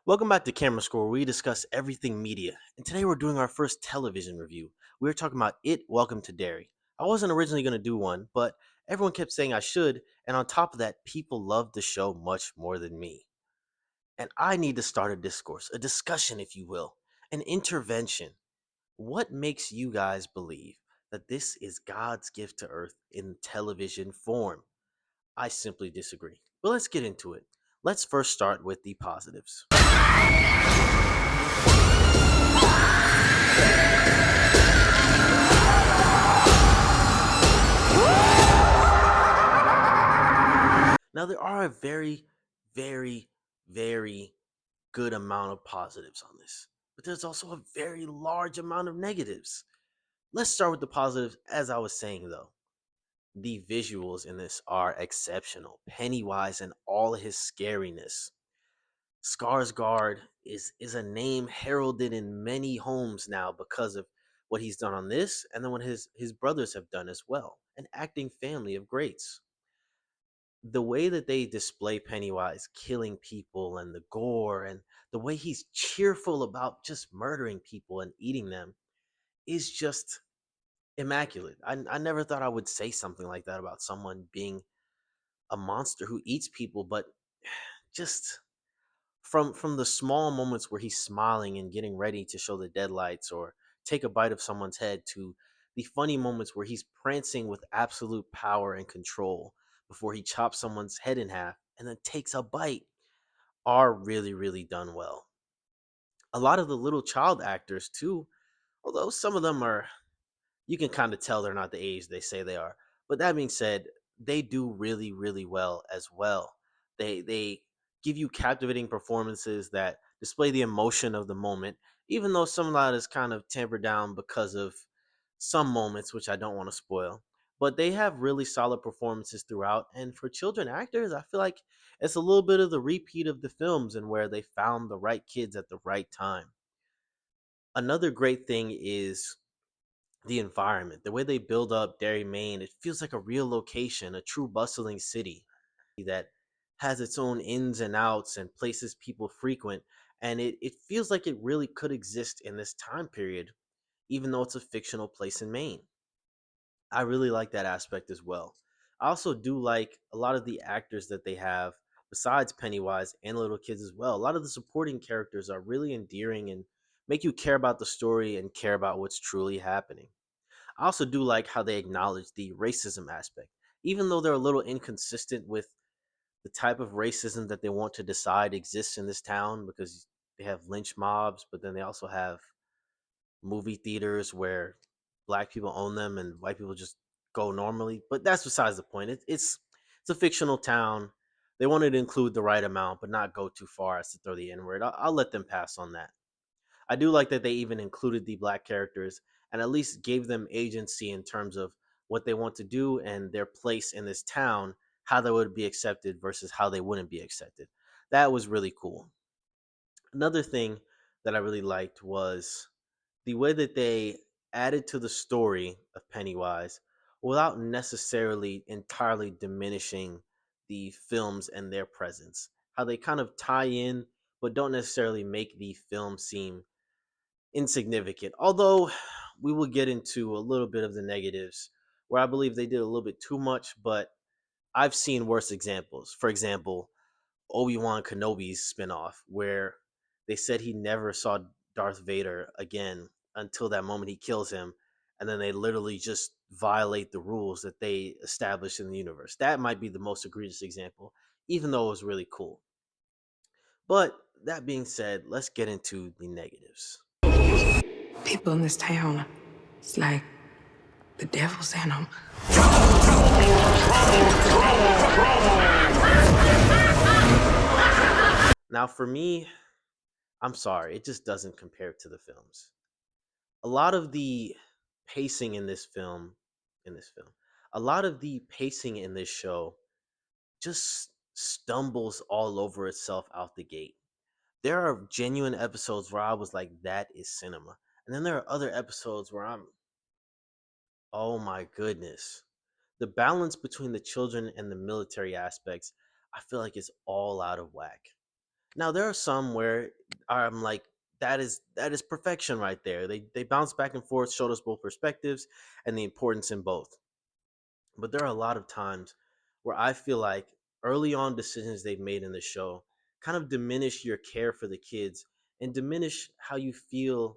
Welcome back to Camerascore, where we discuss everything media. And today we're doing our first television review. We are talking about It Welcome to Derry. I wasn't originally going to do one, but everyone kept saying I should. And on top of that, people loved the show much more than me. And I need to start a discourse, a discussion, if you will, an intervention. What makes you guys believe that this is God's gift to earth in television form? I simply disagree. But let's get into it. Let's first start with the positives. Now, there are a very, very, very good amount of positives on this, but there's also a very large amount of negatives. Let's start with the positives. As I was saying, though, the visuals in this are exceptional. Pennywise and all his scariness. Skarsgård is a name heralded in many homes now because of what he's done on this, and then what his brothers have done as well. An acting family of greats. The way that they display Pennywise killing people and the gore and the way he's cheerful about just murdering people and eating them is just immaculate. I never thought I would say something like that about someone being a monster who eats people, but just from the small moments where he's smiling and getting ready to show the deadlights or take a bite of someone's head to the funny moments where he's prancing with absolute power and control before he chops someone's head in half and then takes a bite are really, really done well. A lot of the little child actors too, although some of them are, you can kind of tell they're not the age they say they are. But that being said, they do really, really well as well. They give you captivating performances that display the emotion of the moment, even though some of that is kind of tempered down because of some moments, which I don't want to spoil. But they have really solid performances throughout. And for children actors, I feel like it's a little bit of the repeat of the films and where they found the right kids at the right time. Another great thing is the environment, the way they build up Derry, Maine. It feels like a real location, a true bustling city that has its own ins and outs and places people frequent. And it feels like it really could exist in this time period, even though it's a fictional place in Maine. I really like that aspect as well. I also do like a lot of the actors that they have, besides Pennywise and little kids as well. A lot of the supporting characters are really endearing and make you care about the story and care about what's truly happening. I also do like how they acknowledge the racism aspect, even though they're a little inconsistent with the type of racism that they want to decide exists in this town because they have lynch mobs, but then they also have movie theaters where black people own them and white people just go normally. But that's besides the point. It's a fictional town. They wanted to include the right amount, but not go too far as to throw the N word. I'll let them pass on that. I do like that they even included the black characters and at least gave them agency in terms of what they want to do and their place in this town, how they would be accepted versus how they wouldn't be accepted. That was really cool. Another thing that I really liked was the way that they added to the story of Pennywise without necessarily entirely diminishing the films and their presence. How they kind of tie in, but don't necessarily make the film seem insignificant. Although we will get into a little bit of the negatives where I believe they did a little bit too much, but I've seen worse examples. For example, Obi-Wan Kenobi's spinoff, where they said he never saw Darth Vader again until that moment he kills him, and then they literally just violate the rules that they established in the universe. That might be the most egregious example, even though it was really cool. But that being said, let's get into the negatives. People in this town, it's like the devil sent them. Now, for me, I'm sorry, it just doesn't compare to the films. A lot of the pacing in this film, a lot of the pacing in this show just stumbles all over itself out the gate. There are genuine episodes where I was like, that is cinema. And then there are other episodes where oh my goodness. The balance between the children and the military aspects, I feel like is all out of whack. Now, there are some where I'm like, that is perfection right there. They bounce back and forth, showed us both perspectives and the importance in both. But there are a lot of times where I feel like early on decisions they've made in the show kind of diminish your care for the kids and diminish how you feel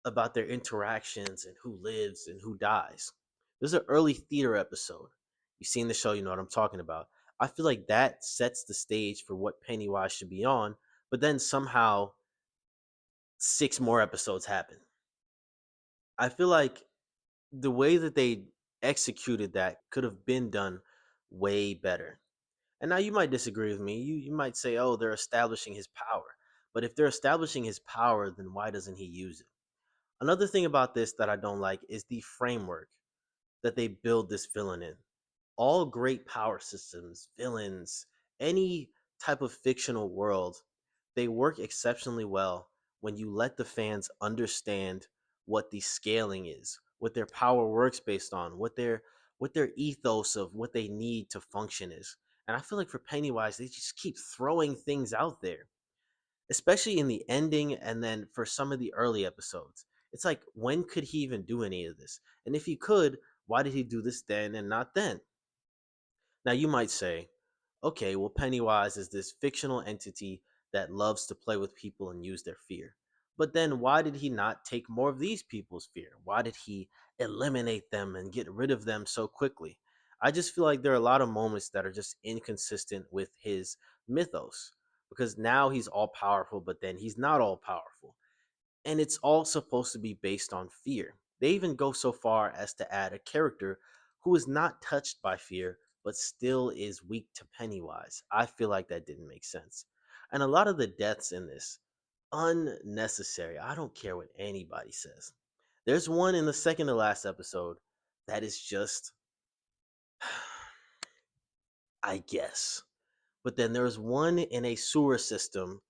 about their interactions and who lives and who dies. There's an early theater episode. You've seen the show, you know what I'm talking about. I feel like that sets the stage for what Pennywise should be on, but then somehow six more episodes happen. I feel like the way that they executed that could have been done way better. And now you might disagree with me. You might say, oh, they're establishing his power. But if they're establishing his power, then why doesn't he use it? Another thing about this that I don't like is the framework that they build this villain in. All great power systems, villains, any type of fictional world, they work exceptionally well when you let the fans understand what the scaling is, what their power works based on, what their ethos of what they need to function is. And I feel like for Pennywise, they just keep throwing things out there, especially in the ending and then for some of the early episodes. It's like, when could he even do any of this? And if he could, why did he do this then and not then? Now, you might say, okay, well, Pennywise is this fictional entity that loves to play with people and use their fear. But then why did he not take more of these people's fear? Why did he eliminate them and get rid of them so quickly? I just feel like there are a lot of moments that are just inconsistent with his mythos, because now he's all powerful, but then he's not all powerful, and it's all supposed to be based on fear. They even go so far as to add a character who is not touched by fear but still is weak to Pennywise. I feel like that didn't make sense. And a lot of the deaths in this, unnecessary. I don't care what anybody says. There's one in the second to last episode that is just I guess. But then there's one in a sewer system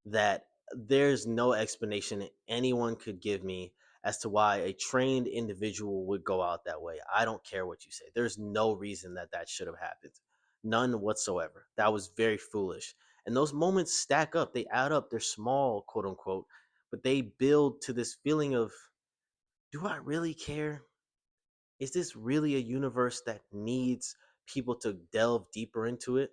that there's no explanation anyone could give me as to why a trained individual would go out that way. I don't care what you say. There's no reason that that should have happened. None whatsoever. That was very foolish. And those moments stack up. They add up. They're small, quote unquote, but they build to this feeling of, do I really care? Is this really a universe that needs people to delve deeper into it?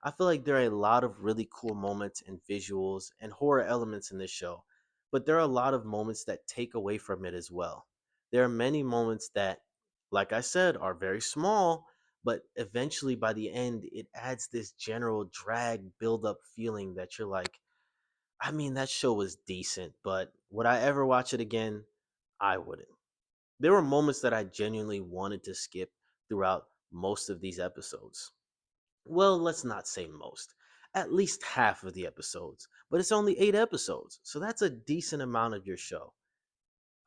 I feel like there are a lot of really cool moments and visuals and horror elements in this show, but there are a lot of moments that take away from it as well. There are many moments that, like I said, are very small, but eventually by the end, it adds this general drag build up feeling that you're like, I mean, that show was decent, but would I ever watch it again? I wouldn't. There were moments that I genuinely wanted to skip throughout most of these episodes. Well, let's not say most. At least half of the episodes. But it's only 8 episodes, so that's a decent amount of your show.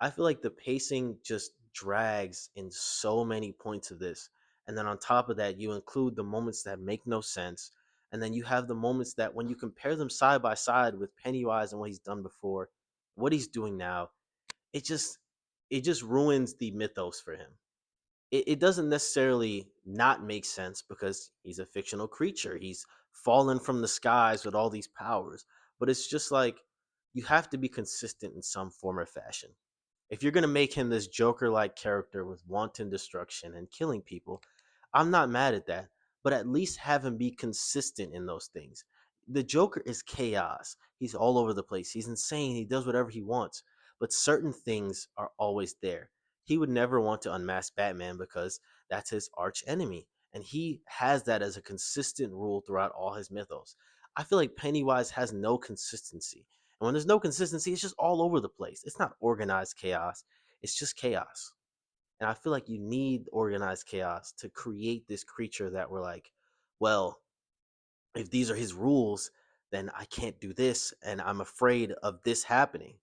I feel like the pacing just drags in so many points of this. And then on top of that, you include the moments that make no sense. And then you have the moments that, when you compare them side by side with Pennywise and what he's done before, what he's doing now, it just it just ruins the mythos for him. It doesn't necessarily not make sense because he's a fictional creature. He's fallen from the skies with all these powers. But it's just like, you have to be consistent in some form or fashion. If you're going to make him this Joker like character with wanton destruction and killing people, I'm not mad at that. But at least have him be consistent in those things. The Joker is chaos. He's all over the place. He's insane. He does whatever he wants. But certain things are always there. He would never want to unmask Batman because that's his arch enemy. And he has that as a consistent rule throughout all his mythos. I feel like Pennywise has no consistency. And when there's no consistency, it's just all over the place. It's not organized chaos, it's just chaos. And I feel like you need organized chaos to create this creature that we're like, well, if these are his rules, then I can't do this. And I'm afraid of this happening.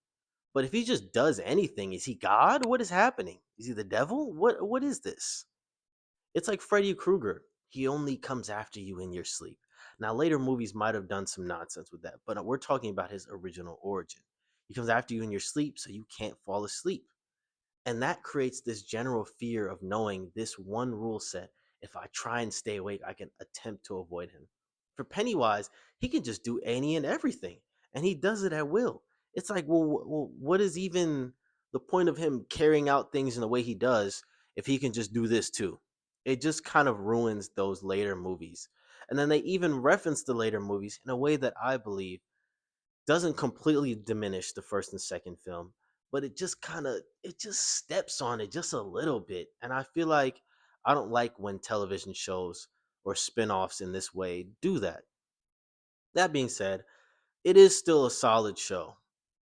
But if he just does anything, is he God? What is happening? Is he the devil? What is this? It's like Freddy Krueger. He only comes after you in your sleep. Now, later movies might have done some nonsense with that, but we're talking about his original origin. He comes after you in your sleep so you can't fall asleep. And that creates this general fear of knowing this one rule set. If I try and stay awake, I can attempt to avoid him. For Pennywise, he can just do any and everything. and he does it at will. It's like, well, what is even the point of him carrying out things in the way he does if he can just do this too? It just kind of ruins those later movies. And then they even reference the later movies in a way that I believe doesn't completely diminish the first and second film, but it just steps on it just a little bit. And I feel like I don't like when television shows or spin-offs in this way do that. That being said, it is still a solid show.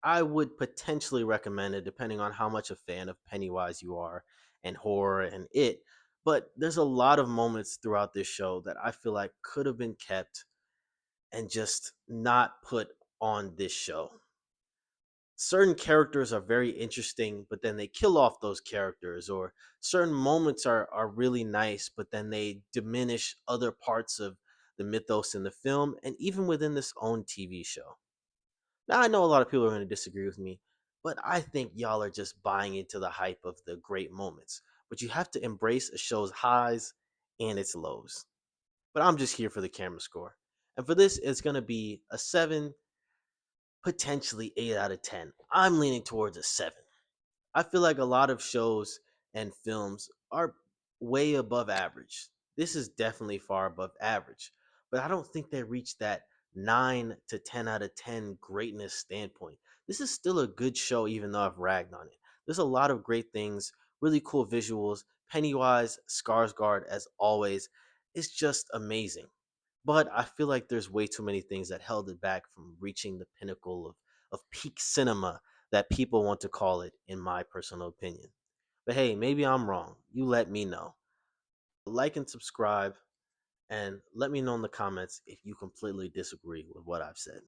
I would potentially recommend it depending on how much a fan of Pennywise you are and horror and it. But there's a lot of moments throughout this show that I feel like could have been kept and just not put on this show. Certain characters are very interesting, but then they kill off those characters, or certain moments are really nice, but then they diminish other parts of the mythos in the film and even within this own TV show. Now, I know a lot of people are going to disagree with me, but I think y'all are just buying into the hype of the great moments. But you have to embrace a show's highs and its lows. But I'm just here for the camera score. And for this, it's going to be a 7, potentially 8 out of 10. I'm leaning towards a 7. I feel like a lot of shows and films are way above average. This is definitely far above average, but I don't think they reach that 9 to 10 out of 10 greatness standpoint. This is still a good show, even though I've ragged on it. There's a lot of great things, really cool visuals. Pennywise, Skarsgård, as always, is just amazing. But I feel like there's way too many things that held it back from reaching the pinnacle of peak cinema that people want to call it, in my personal opinion. But hey, maybe I'm wrong. You let me know. Like and subscribe, and let me know in the comments if you completely disagree with what I've said.